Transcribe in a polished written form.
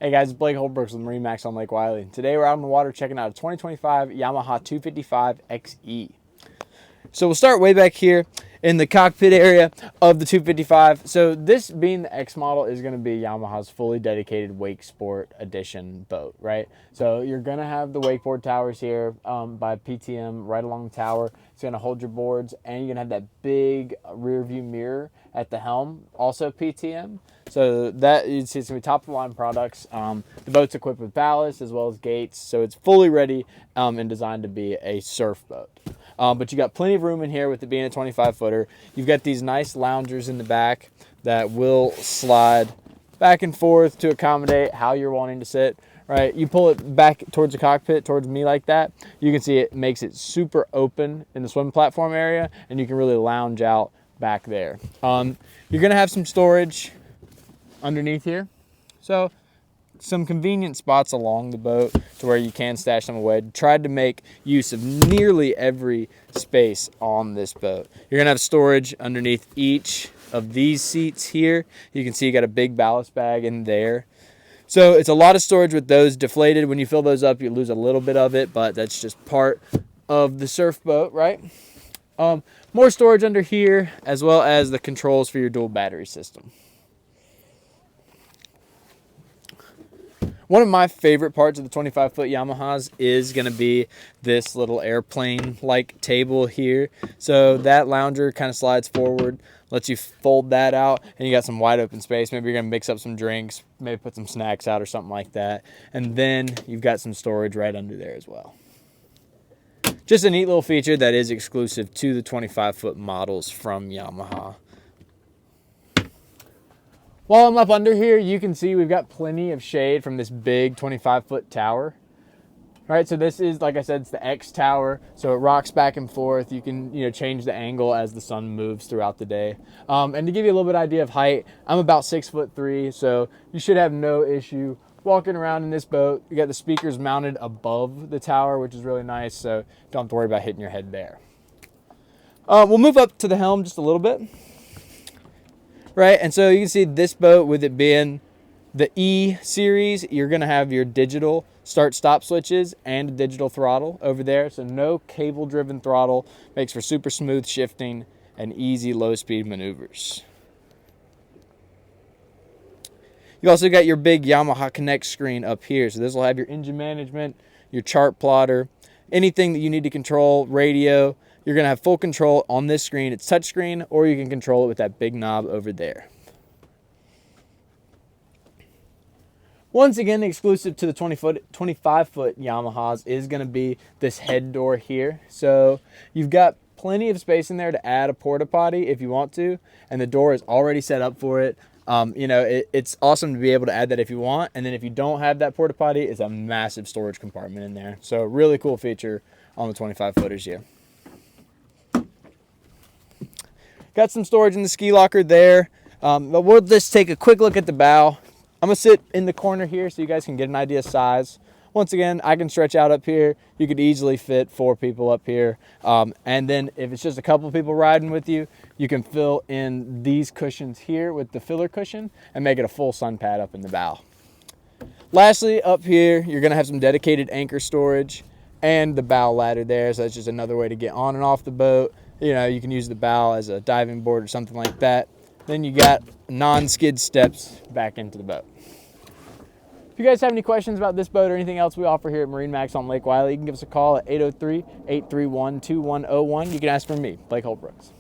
Hey guys, it's Blake Holbrooks with MarineMax on Lake Wylie. Today we're out on the water checking out a 2025 Yamaha 255XE. So we'll start way back here in the cockpit area of the 255. So this being the X model is going to be Yamaha's fully dedicated wake sport edition boat, right? So you're going to have the wakeboard towers here by PTM right along the tower. It's going to hold your boards, and you're going to have that big rear view mirror at the helm, also PTM. So that you see, it's going to be top of the line products. The boat's equipped with ballast as well as gates, so it's fully ready and designed to be a surf boat. But you got plenty of room in here with it being a 25-footer. You've got these nice loungers in the back that will slide back and forth to accommodate how you're wanting to sit, right? You pull it back towards the cockpit, towards me like that. You can see it makes it super open in the swim platform area, and you can really lounge out back there. You're going to have some storage underneath here. So some convenient spots along the boat to where you can stash them away. Tried to make use of nearly every space on this boat. You're gonna have storage underneath each of these seats here. You can see you got a big ballast bag in there. So it's a lot of storage with those deflated. When you fill those up, you lose a little bit of it, but that's just part of the surf boat, right? More storage under here, as well as the controls for your dual battery system. One of my favorite parts of the 25-foot Yamahas is going to be this little airplane-like table here. So that lounger kind of slides forward, lets you fold that out, and you got some wide open space. Maybe you're going to mix up some drinks, maybe put some snacks out or something like that. And then you've got some storage right under there as well. Just a neat little feature that is exclusive to the 25-foot models from Yamaha. While I'm up under here, you can see we've got plenty of shade from this big 25-foot tower. All right, so this is, like I said, it's the X tower, so it rocks back and forth. You can, change the angle as the sun moves throughout the day. And to give you a little bit idea of height, I'm about 6'3", so you should have no issue walking around in this boat. You got the speakers mounted above the tower, which is really nice, so don't have to worry about hitting your head there. We'll move up to the helm just a little bit. Right, and so you can see this boat, with it being the E series, you're going to have your digital start-stop switches and a digital throttle over there. So no cable-driven throttle, makes for super smooth shifting and easy low-speed maneuvers. You also got your big Yamaha Connect screen up here. So this will have your engine management, your chart plotter, anything that you need to control, radio. You're going to have full control on this screen. It's touchscreen, or you can control it with that big knob over there. Once again, exclusive to the 25-foot Yamahas is going to be this head door here. So you've got plenty of space in there to add a porta potty if you want to, and the door is already set up for it. It's awesome to be able to add that if you want, and then if you don't have that porta potty, it's a massive storage compartment in there. So really cool feature on the 25-footers here. Got some storage in the ski locker there, but we'll just take a quick look at the bow. I'm going to sit in the corner here so you guys can get an idea of size. Once again, I can stretch out up here. You could easily fit 4 people up here. And then if it's just a couple people riding with you, you can fill in these cushions here with the filler cushion and make it a full sun pad up in the bow. Lastly, up here, you're going to have some dedicated anchor storage and the bow ladder there. So that's just another way to get on and off the boat. You can use the bow as a diving board or something like that. Then you got non-skid steps back into the boat. If you guys have any questions about this boat or anything else we offer here at MarineMax on Lake Wylie, you can give us a call at 803-831-2101. You can ask for me, Blake Holbrooks.